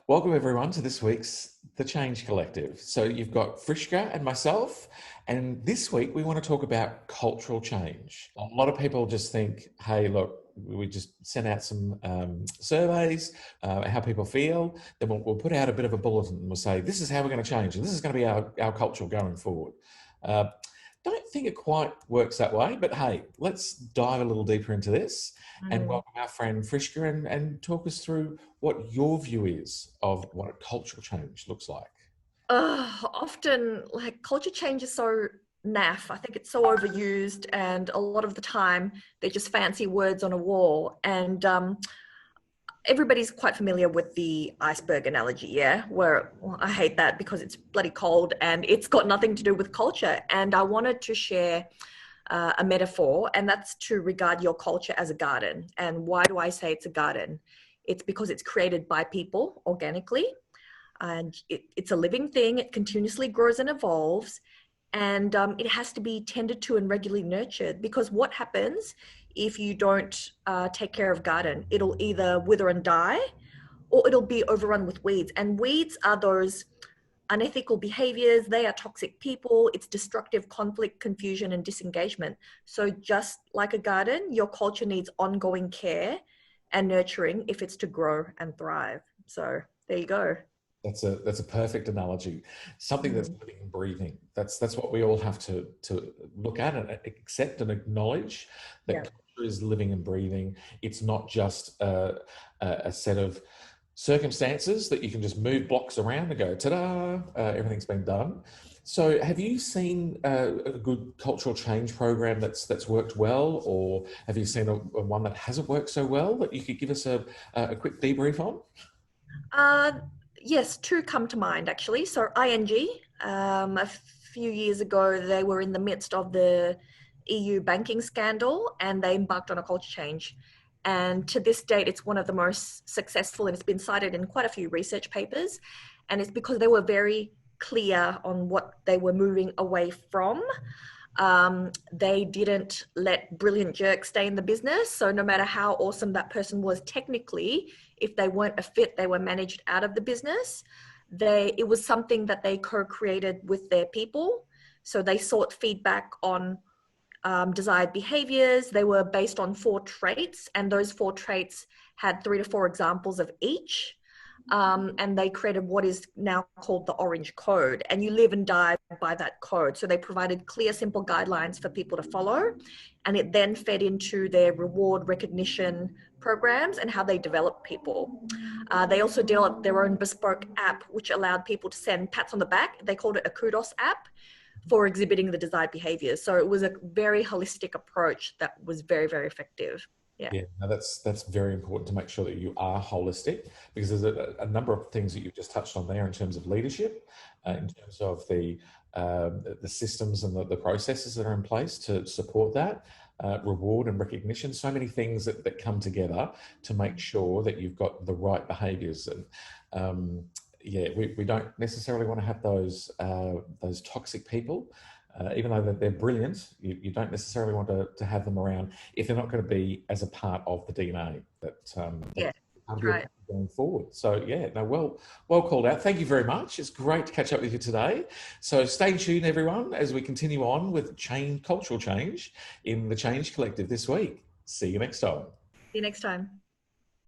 Welcome everyone to this week's The Change Collective. So you've got Frischka and myself, and this week we want to talk about cultural change. A lot of people just think, hey, look, we just send out some surveys, how people feel, then we'll put out a bit of a bulletin and we'll say, this is how we're going to change, and this is going to be our culture going forward. Don't think it quite works that way, but hey, let's dive a little deeper into this and welcome our friend Frischka and talk us through what your view is of what a cultural change looks like. Often, like, culture change is so naff. I think it's so overused, and a lot of the time they're just fancy words on a wall. And everybody's quite familiar with the iceberg analogy, yeah? I hate that because it's bloody cold and it's got nothing to do with culture. And I wanted to share a metaphor, and that's to regard your culture as a garden. And why do I say it's a garden? It's because it's created by people organically, and it's a living thing. It continuously grows and evolves, and it has to be tended to and regularly nurtured, because what happens if you don't take care of garden? It'll either wither and die, or it'll be overrun with weeds. And weeds are those unethical behaviors. They are toxic people. It's destructive conflict, confusion, and disengagement. So just like a garden, your culture needs ongoing care and nurturing if it's to grow and thrive. So there you go. That's a perfect analogy. Something that's living and breathing. That's what we all have to look at and accept and acknowledge, that Yeah. culture is living and breathing. It's not just a set of circumstances that you can just move blocks around and go, ta-da, everything's been done. So have you seen a good cultural change program that's worked well, or have you seen a one that hasn't worked so well that you could give us a quick debrief on? Uh, yes, two come to mind actually. So ING, a few years ago, they were in the midst of the EU banking scandal, and they embarked on a culture change. And to this date, it's one of the most successful, and it's been cited in quite a few research papers. And it's because they were very clear on what they were moving away from. They didn't let brilliant jerks stay in the business. So no matter how awesome that person was technically, if they weren't a fit, they were managed out of the business. It was something that they co-created with their people. So they sought feedback on desired behaviors. They were based on 4 traits, and those 4 traits had 3 to 4 examples of each. And they created what is now called the Orange Code, and you live and die by that code. So they provided clear, simple guidelines for people to follow, and it then fed into their reward recognition programs and how they develop people. They also developed their own bespoke app, which allowed people to send pats on the back. They called it a kudos app for exhibiting the desired behaviors. So it was a very holistic approach that was very, very effective. Yeah. Yeah, no, that's very important to make sure that you are holistic, because there's a number of things that you've just touched on there in terms of leadership, in terms of the systems and the processes that are in place to support that, reward and recognition. So many things that come together to make sure that you've got the right behaviours. And yeah, we don't necessarily want to have those toxic people. Even though they're brilliant, you don't necessarily want to have them around if they're not going to be as a part of the DNA Yeah, that'll that's be right. going forward. So yeah, no, well called out. Thank you very much. It's great to catch up with you today. So stay tuned, everyone, as we continue on with cultural change in the Change Collective this week. See you next time. See you next time.